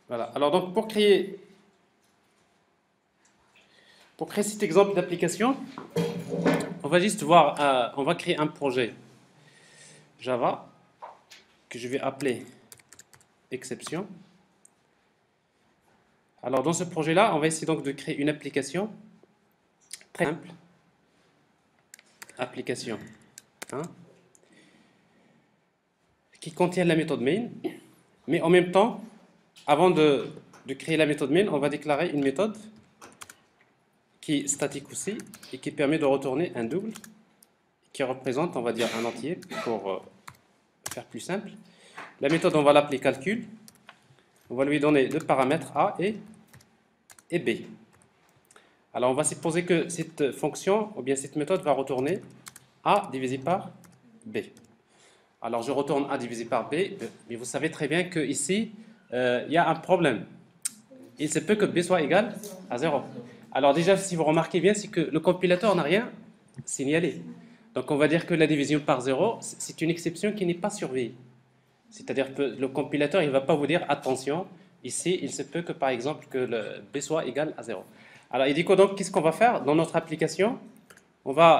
Voilà. Alors donc pour créer cet exemple d'application, on va juste voir, on va créer un projet Java que je vais appeler exception. Alors dans ce projet-là, on va essayer donc de créer une application très simple. Application, hein, qui contient la méthode main, mais en même temps, avant de créer la méthode main, on va déclarer une méthode qui est statique aussi et qui permet de retourner un double qui représente, on va dire, un entier pour faire plus simple. La méthode, on va l'appeler calcul. On va lui donner deux paramètres A et B. Alors, on va supposer que cette fonction, ou bien cette méthode, va retourner A divisé par B. Alors, je retourne A divisé par B, mais vous savez très bien qu'ici, il y a un problème. Il se peut que B soit égal à 0. Alors déjà, si vous remarquez bien, c'est que le compilateur n'a rien signalé. Donc on va dire que la division par 0, c'est une exception qui n'est pas surveillée. C'est-à-dire que le compilateur, il ne va pas vous dire, attention, ici, il se peut que par exemple, que le B soit égal à 0. Alors il dit quoi donc, qu'est-ce qu'on va faire dans notre application?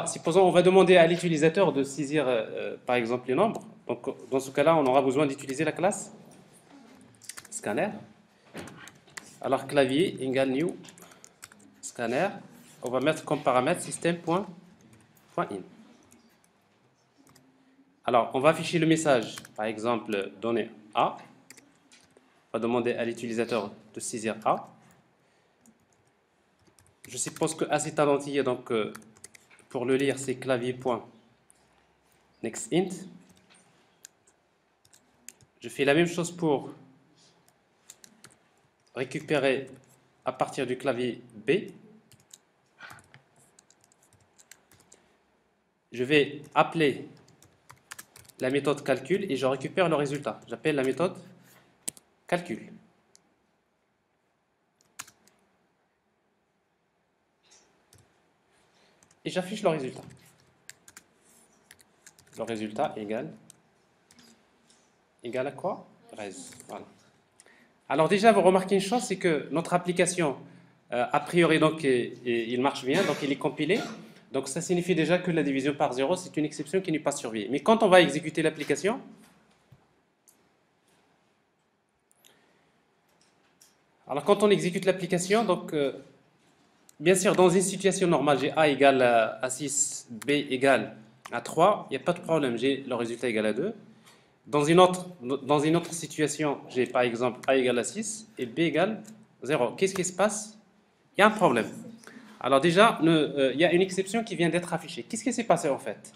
Supposons, on va demander à l'utilisateur de saisir, par exemple, les nombres. Donc dans ce cas-là, on aura besoin d'utiliser la classe scanner. Alors clavier égale new scanner. On va mettre comme paramètre système.in. Alors on va afficher le message, par exemple donner A. On va demander à l'utilisateur de saisir A. Je suppose que A c'est un entier, donc pour le lire c'est clavier.nextInt. Je fais la même chose pour récupérer à partir du clavier B. Je vais appeler la méthode calcul et je récupère le résultat. J'appelle la méthode calcul. Et j'affiche le résultat. Le résultat égale à quoi? 13. Voilà. Alors déjà, vous remarquez une chose, c'est que notre application, a priori, donc, il marche bien, donc il est compilé. Donc ça signifie déjà que la division par 0, c'est une exception qui n'est pas surveillée. Mais quand on va exécuter l'application, alors quand on exécute l'application, donc bien sûr, dans une situation normale, j'ai A égale à 6, B égale à 3, il n'y a pas de problème, j'ai le résultat égal à 2. Dans une autre situation, j'ai par exemple A égale à 6 et B égale 0. Qu'est-ce qui se passe? Il y a un problème. Alors déjà, il y a une exception qui vient d'être affichée. Qu'est-ce qui s'est passé en fait?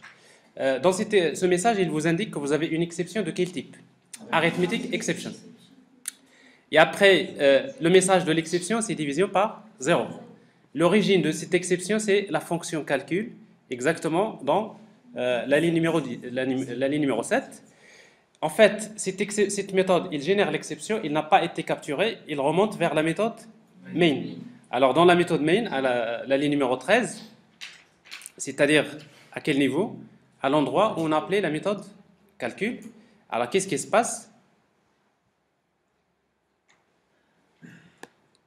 Dans ce message, il vous indique que vous avez une exception de quel type? Arithmetic exception. Et après, le message de l'exception, c'est division par 0. L'origine de cette exception, c'est la fonction calcul, exactement dans la ligne numéro 7. En fait, cette méthode, il génère l'exception, il n'a pas été capturé, il remonte vers la méthode main. Alors, dans la méthode main, à la ligne numéro 13, c'est-à-dire à quel niveau? À l'endroit où on a appelé la méthode calcul. Alors, qu'est-ce qui se passe?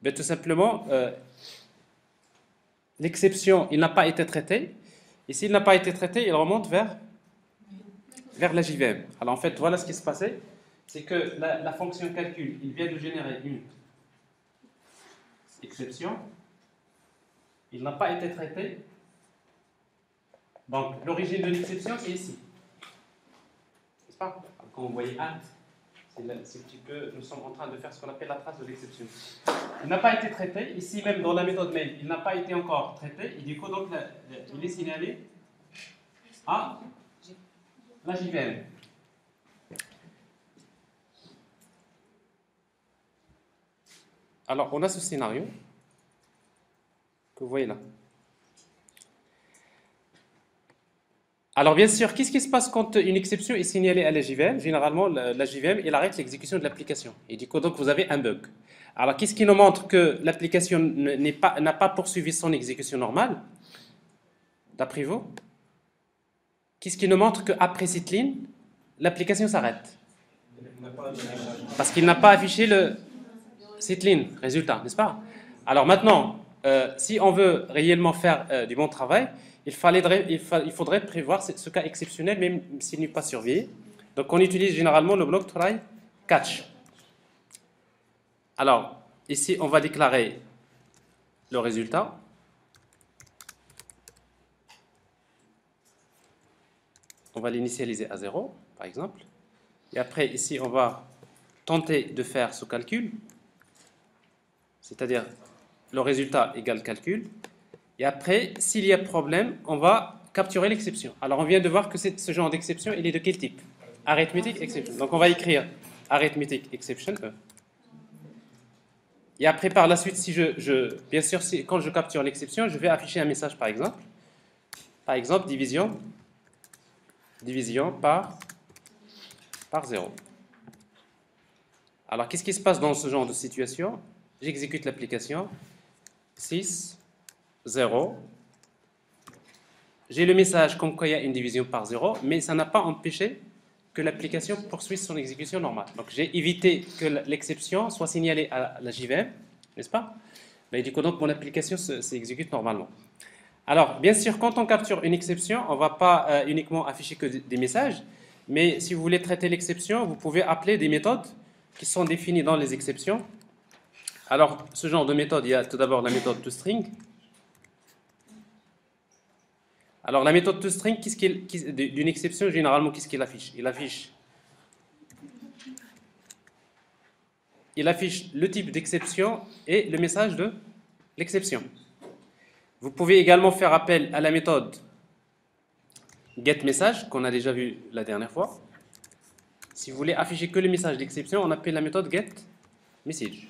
Ben, tout simplement, l'exception, il n'a pas été traité. Et s'il n'a pas été traité, il remonte vers la JVM. Alors, en fait, voilà ce qui se passait. C'est que la fonction calcul, il vient de générer une exception. Il n'a pas été traité. Donc, l'origine de l'exception, c'est ici. N'est-ce pas? Quand vous voyez at, c'est un petit peu, nous sommes en train de faire ce qu'on appelle la trace de l'exception. Il n'a pas été traité. Ici même, dans la méthode main, il n'a pas été encore traité. Et du coup, donc, il est signalé à la JVM. Alors, on a ce scénario que vous voyez là. Alors, bien sûr, qu'est-ce qui se passe quand une exception est signalée à la JVM? Généralement, la JVM, elle arrête l'exécution de l'application. Et du coup, donc, vous avez un bug. Alors, qu'est-ce qui nous montre que l'application n'a pas poursuivi son exécution normale? D'après vous? Qu'est-ce qui nous montre qu'après cette ligne, l'application s'arrête? Parce qu'il n'a pas affiché cette ligne, résultat, n'est-ce pas? Alors maintenant, si on veut réellement faire du bon travail, il faudrait prévoir ce cas exceptionnel, même s'il n'est pas surveillé. Donc on utilise généralement le bloc try catch. Alors, ici, on va déclarer le résultat. On va l'initialiser à 0, par exemple. Et après, ici, on va tenter de faire ce calcul. C'est-à-dire, le résultat égale calcul. Et après, s'il y a problème, on va capturer l'exception. Alors, on vient de voir que ce genre d'exception, il est de quel type? Arithmetic exception. Donc, on va écrire arithmetic exception. Et après, par la suite, si bien sûr, quand je capture l'exception, je vais afficher un message, par exemple. Par exemple, division par 0. Alors, qu'est-ce qui se passe dans ce genre de situation? J'exécute l'application. 6, 0. J'ai le message comme quoi il y a une division par 0, mais ça n'a pas empêché que l'application poursuive son exécution normale. Donc, j'ai évité que l'exception soit signalée à la JVM, n'est-ce pas? Mais du coup, donc, mon application s'exécute normalement. Alors, bien sûr, quand on capture une exception, on ne va pas uniquement afficher que des messages, mais si vous voulez traiter l'exception, vous pouvez appeler des méthodes qui sont définies dans les exceptions. Alors, ce genre de méthode, il y a tout d'abord la méthode toString. Alors, la méthode toString, d'une exception, généralement, qu'est-ce qu'il affiche? Il affiche le type d'exception et le message de l'exception. Vous pouvez également faire appel à la méthode getMessage, qu'on a déjà vu la dernière fois. Si vous voulez afficher que le message d'exception, on appelle la méthode getMessage.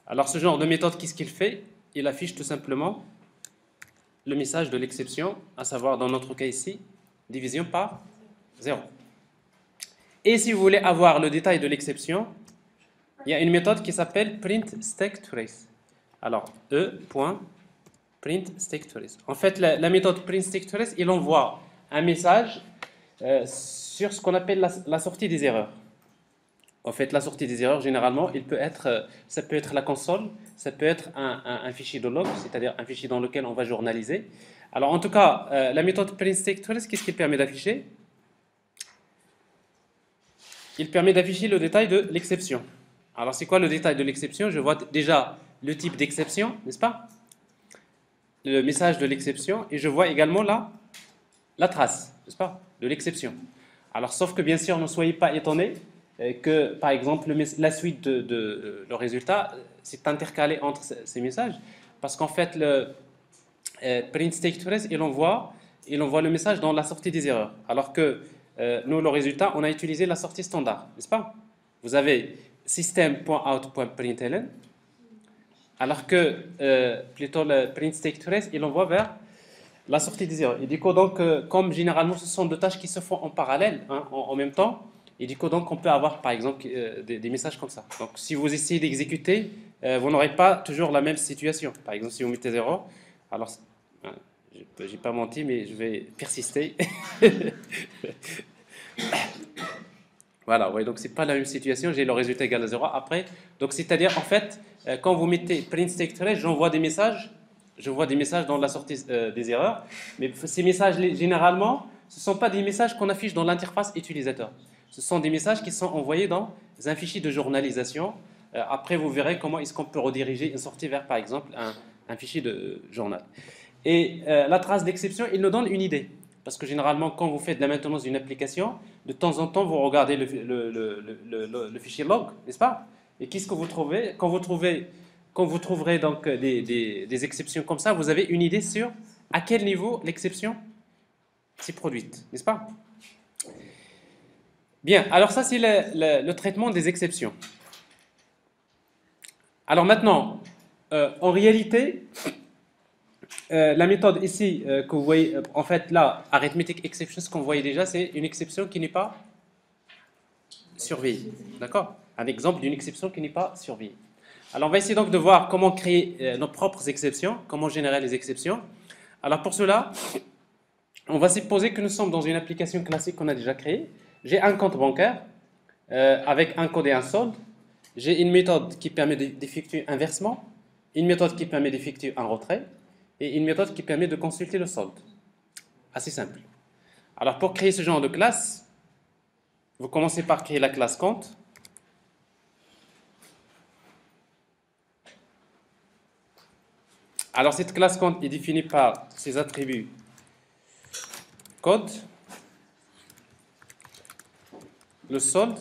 Alors, ce genre de méthode, qu'est-ce qu'il fait? Il affiche tout simplement le message de l'exception, à savoir, dans notre cas ici, division par 0. Et si vous voulez avoir le détail de l'exception, il y a une méthode qui s'appelle printStackTrace. Alors, e.printStackTrace. En fait, la méthode printStackTrace, il envoie un message sur ce qu'on appelle la sortie des erreurs. En fait, la sortie des erreurs, généralement, ça peut être la console, ça peut être un fichier de log, c'est-à-dire un fichier dans lequel on va journaliser. Alors, en tout cas, la méthode printStackTrace, qu'est-ce qu'il permet d'afficher? Il permet d'afficher le détail de l'exception. Alors, c'est quoi le détail de l'exception? Je vois déjà le type d'exception, n'est-ce pas? Le message de l'exception, et je vois également la trace, n'est-ce pas, de l'exception. Alors, sauf que bien sûr, ne soyez pas étonnés que, par exemple, la suite le résultat s'est intercalé entre ces messages, parce qu'en fait, le printStackTrace, il envoie le message dans la sortie des erreurs, alors que nous, le résultat, on a utilisé la sortie standard, n'est-ce pas? Vous avez system.out.println, alors que plutôt le printStackTrace, il envoie vers la sortie des erreurs. Et du coup, donc, comme généralement, ce sont deux tâches qui se font en parallèle, hein, en même temps, et du coup, donc, on peut avoir, par exemple, des messages comme ça. Donc, si vous essayez d'exécuter, vous n'aurez pas toujours la même situation. Par exemple, si vous mettez 0, alors, j'ai pas menti, mais je vais persister. Voilà, ouais, donc c'est pas la même situation, j'ai le résultat égal à 0 après. Donc, c'est-à-dire, en fait, quand vous mettez printStackTrace, j'envoie des messages. Je vois des messages dans la sortie des erreurs, mais ces messages, généralement, ce ne sont pas des messages qu'on affiche dans l'interface utilisateur. Ce sont des messages qui sont envoyés dans un fichier de journalisation. Après, vous verrez comment est-ce qu'on peut rediriger une sortie vers, par exemple, un fichier de journal. Et la trace d'exception, il nous donne une idée. Parce que généralement, quand vous faites de la maintenance d'une application, de temps en temps, vous regardez le fichier log, n'est-ce pas? Et qu'est-ce que vous trouvez? Quand vous trouverez donc des exceptions comme ça, vous avez une idée sur à quel niveau l'exception s'est produite, n'est-ce pas? Bien, alors ça c'est le traitement des exceptions. Alors maintenant, en réalité, la méthode ici que vous voyez, en fait là, arithmetic exception, ce qu'on voyait déjà, c'est une exception qui n'est pas surveillée, d'accord? Un exemple d'une exception qui n'est pas surveillée. Alors, on va essayer donc de voir comment créer nos propres exceptions, comment générer les exceptions. Alors, pour cela, on va supposer que nous sommes dans une application classique qu'on a déjà créée. J'ai un compte bancaire avec un code et un solde. j'ai une méthode qui permet d'effectuer un versement, une méthode qui permet d'effectuer un retrait, et une méthode qui permet de consulter le solde. Assez simple. Alors pour créer ce genre de classe, vous commencez par créer la classe compte. Alors cette classe compte est définie par ses attributs code, le solde,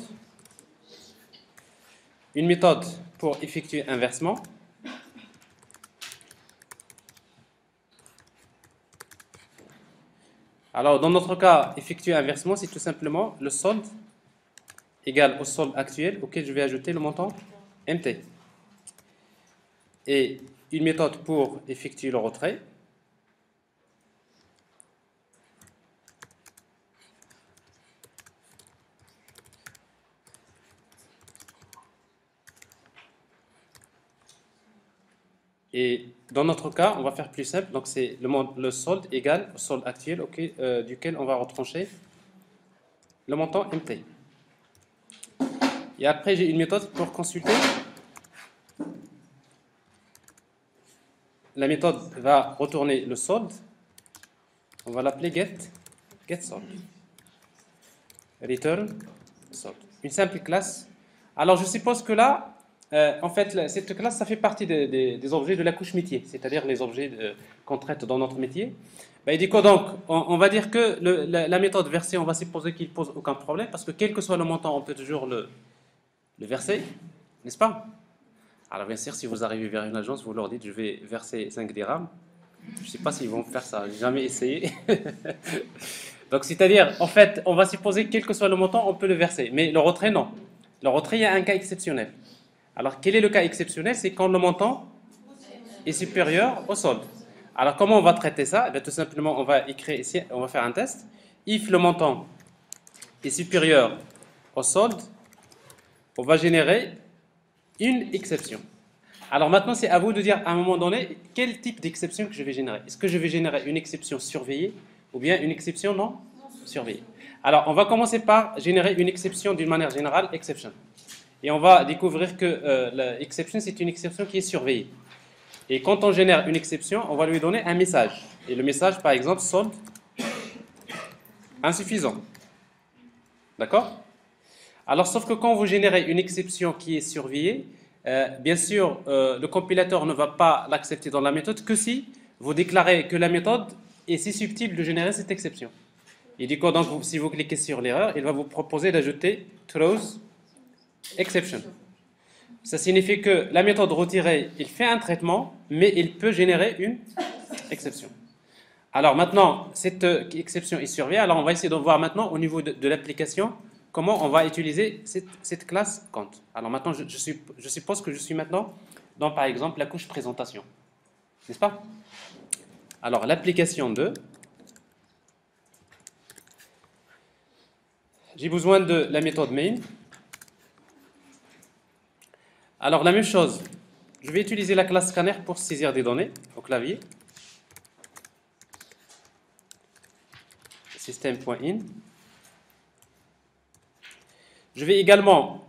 une méthode pour effectuer un versement, alors dans notre cas, effectuer un versement, c'est tout simplement le solde égal au solde actuel auquel je vais ajouter le montant MT. Et une méthode pour effectuer le retrait. Et dans notre cas, on va faire plus simple. Donc c'est le solde égal au solde actuel duquel on va retrancher le montant MT. Et après, j'ai une méthode pour consulter. La méthode va retourner le solde. On va l'appeler getSolde. Return solde. Une simple classe. Alors, je suppose que là, en fait, cette classe, ça fait partie des objets de la couche métier, c'est-à-dire les objets qu'on traite dans notre métier. Ben, du coup, donc, on va dire que la méthode versée, on va supposer qu'il ne pose aucun problème, parce que quel que soit le montant, on peut toujours le verser, n'est-ce pas? Alors bien sûr, si vous arrivez vers une agence, vous leur dites je vais verser 5 dirhams. Je ne sais pas s'ils vont faire ça, je n'ai jamais essayé. Donc c'est-à-dire, en fait, on va supposer quel que soit le montant, on peut le verser. Mais le retrait, non. Le retrait, il y a un cas exceptionnel. Alors quel est le cas exceptionnel? C'est quand le montant est supérieur au solde. Alors comment on va traiter ça? Eh bien, tout simplement, on va écrire ici, on va faire un test. If le montant est supérieur au solde, on va générer une exception. Alors maintenant, c'est à vous de dire à un moment donné quel type d'exception que je vais générer. Est-ce que je vais générer une exception surveillée ou bien une exception non surveillée? Alors, on va commencer par générer une exception d'une manière générale, exception. Et on va découvrir que l'exception, c'est une exception qui est surveillée. Et quand on génère une exception, on va lui donner un message. Et le message, par exemple, solde insuffisant. D'accord? Alors, sauf que quand vous générez une exception qui est surveillée, bien sûr, le compilateur ne va pas l'accepter dans la méthode que si vous déclarez que la méthode est si subtile de générer cette exception. Et du coup, donc, si vous cliquez sur l'erreur, il va vous proposer d'ajouter throws exception. Ça signifie que la méthode retirée, il fait un traitement, mais il peut générer une exception. Alors maintenant, cette exception est surveillée. Alors on va essayer de voir maintenant au niveau de l'application comment on va utiliser cette classe compte. Alors maintenant, je suppose que je suis maintenant dans, par exemple, la couche présentation. N'est-ce pas? Alors, l'application 2. J'ai besoin de la méthode main. Alors, la même chose. Je vais utiliser la classe scanner pour saisir des données au clavier. System.in. Je vais également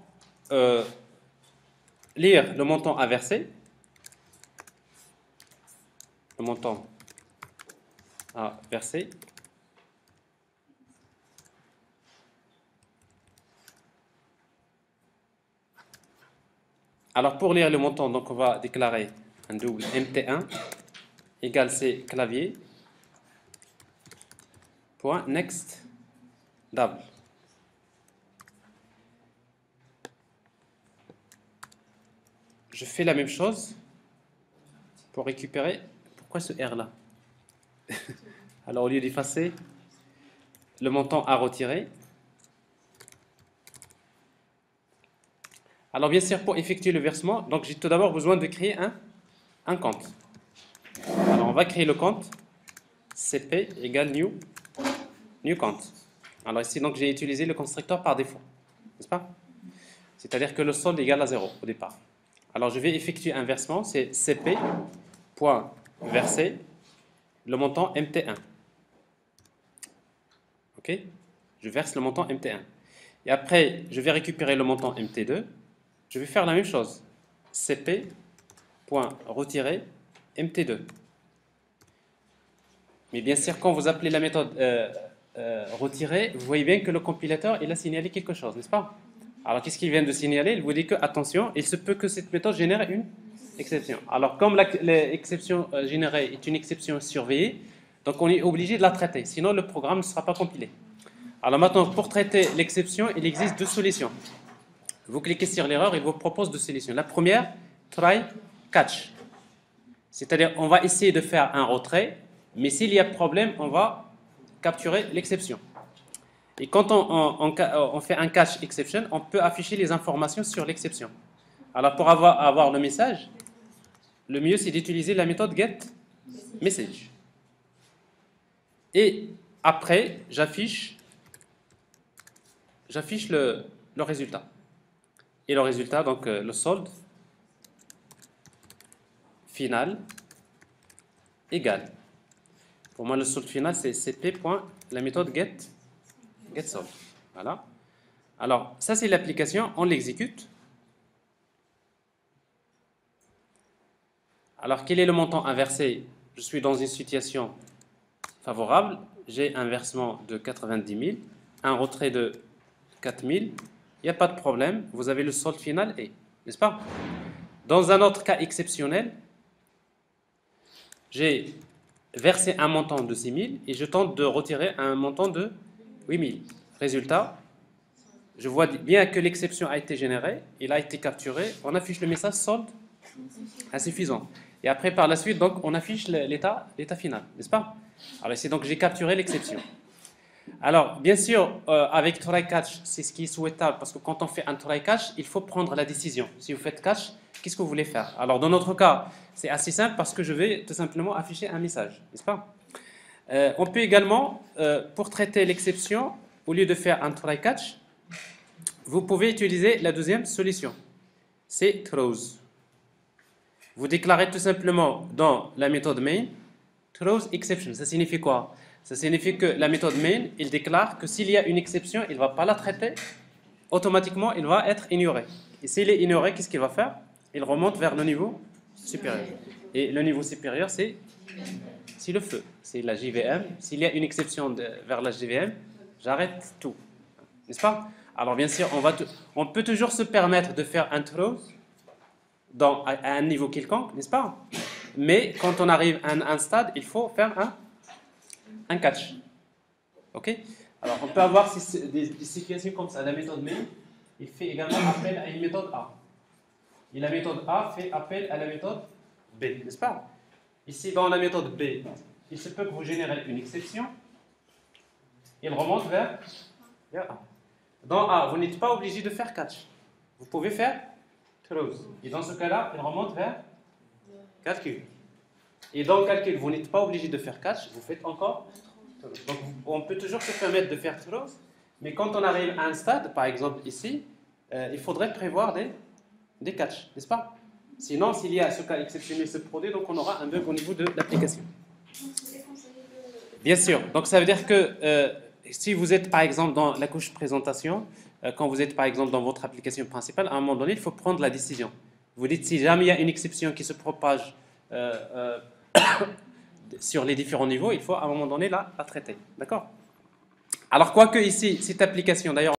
lire le montant à verser. Le montant à verser. Alors pour lire le montant, donc on va déclarer un double mt1 égale c clavier point next double. Je fais la même chose pour récupérer. Pourquoi ce R là? Alors au lieu d'effacer le montant à retirer. Alors bien sûr, pour effectuer le versement, donc j'ai tout d'abord besoin de créer un compte. Alors on va créer le compte cp égale new compte. Alors ici donc j'ai utilisé le constructeur par défaut, n'est-ce pas? C'est-à-dire que le solde est égal à 0 au départ. Alors je vais effectuer un versement, c'est cp.verser le montant mt1. Ok? Je verse le montant mt1. Et après, je vais récupérer le montant mt2. je vais faire la même chose. cp.retirer-mt2. Mais bien sûr, quand vous appelez la méthode retirer, vous voyez bien que le compilateur il a signalé quelque chose, n'est-ce pas? Alors, qu'est-ce qu'il vient de signaler? Il vous dit que, attention, il se peut que cette méthode génère une exception. Alors, comme l'exception générée est une exception surveillée, donc on est obligé de la traiter, sinon le programme ne sera pas compilé. Alors maintenant, pour traiter l'exception, il existe deux solutions. Vous cliquez sur l'erreur, il vous propose deux solutions. La première, try catch. C'est-à-dire, on va essayer de faire un retrait, mais s'il y a problème, on va capturer l'exception. Et quand on fait un catch exception, on peut afficher les informations sur l'exception. Alors pour avoir le message, le mieux c'est d'utiliser la méthode getMessage. Et après, j'affiche le résultat. Et le résultat, donc le solde final égal. Pour moi, le solde final, c'est cp. La méthode getSolve. Voilà. Alors, ça, c'est l'application. On l'exécute. Alors, quel est le montant inversé? Je suis dans une situation favorable. J'ai un versement de 90 000, un retrait de 4 000. Il n'y a pas de problème. Vous avez le solde final et, n'est-ce pas? Dans un autre cas exceptionnel, j'ai versé un montant de 6 000 et je tente de retirer un montant de 8 000. Résultat, je vois bien que l'exception a été générée, il a été capturé, on affiche le message solde insuffisant. Et après, par la suite, donc, on affiche l'état final, n'est-ce pas? Alors ici, donc, j'ai capturé l'exception. Alors, bien sûr, avec try catch, c'est ce qui est souhaitable, parce que quand on fait un try catch, il faut prendre la décision. Si vous faites catch, qu'est-ce que vous voulez faire? Alors, dans notre cas, c'est assez simple, parce que je vais tout simplement afficher un message, n'est-ce pas? On peut également, pour traiter l'exception, au lieu de faire un try catch, vous pouvez utiliser la deuxième solution, c'est throws. Vous déclarez tout simplement dans la méthode main throws exception. Ça signifie quoi? Ça signifie que la méthode main, il déclare que s'il y a une exception, il ne va pas la traiter, automatiquement, il va être ignoré. Et s'il est ignoré, qu'est-ce qu'il va faire? Il remonte vers le niveau supérieur. Et le niveau supérieur, c'est le feu, c'est la JVM. S'il y a une exception vers la JVM, j'arrête tout. N'est-ce pas? Alors bien sûr, on peut toujours se permettre de faire un throw à un niveau quelconque, n'est-ce pas? Mais quand on arrive à un stade, il faut faire un catch. Ok? Alors on peut avoir des situations comme ça. La méthode main, il fait également appel à une méthode A. Et la méthode A fait appel à la méthode B, n'est-ce pas? Ici, dans la méthode B, il se peut que vous générez une exception. Il remonte vers A. Dans A, vous n'êtes pas obligé de faire catch. Vous pouvez faire throws. Et dans ce cas-là, il remonte vers calcul. Et dans calcul, vous n'êtes pas obligé de faire catch, vous faites encore throws. Donc, on peut toujours se permettre de faire throws, mais quand on arrive à un stade, par exemple ici, il faudrait prévoir des catch, n'est-ce pas? Sinon, s'il y a ce cas exceptionnel se produit, donc on aura un bug au niveau de l'application. Bien sûr. Donc ça veut dire que si vous êtes par exemple dans la couche présentation, quand vous êtes par exemple dans votre application principale, à un moment donné, il faut prendre la décision. Vous dites si jamais il y a une exception qui se propage sur les différents niveaux, il faut à un moment donné la traiter. D'accord? Alors quoique ici, cette application d'ailleurs,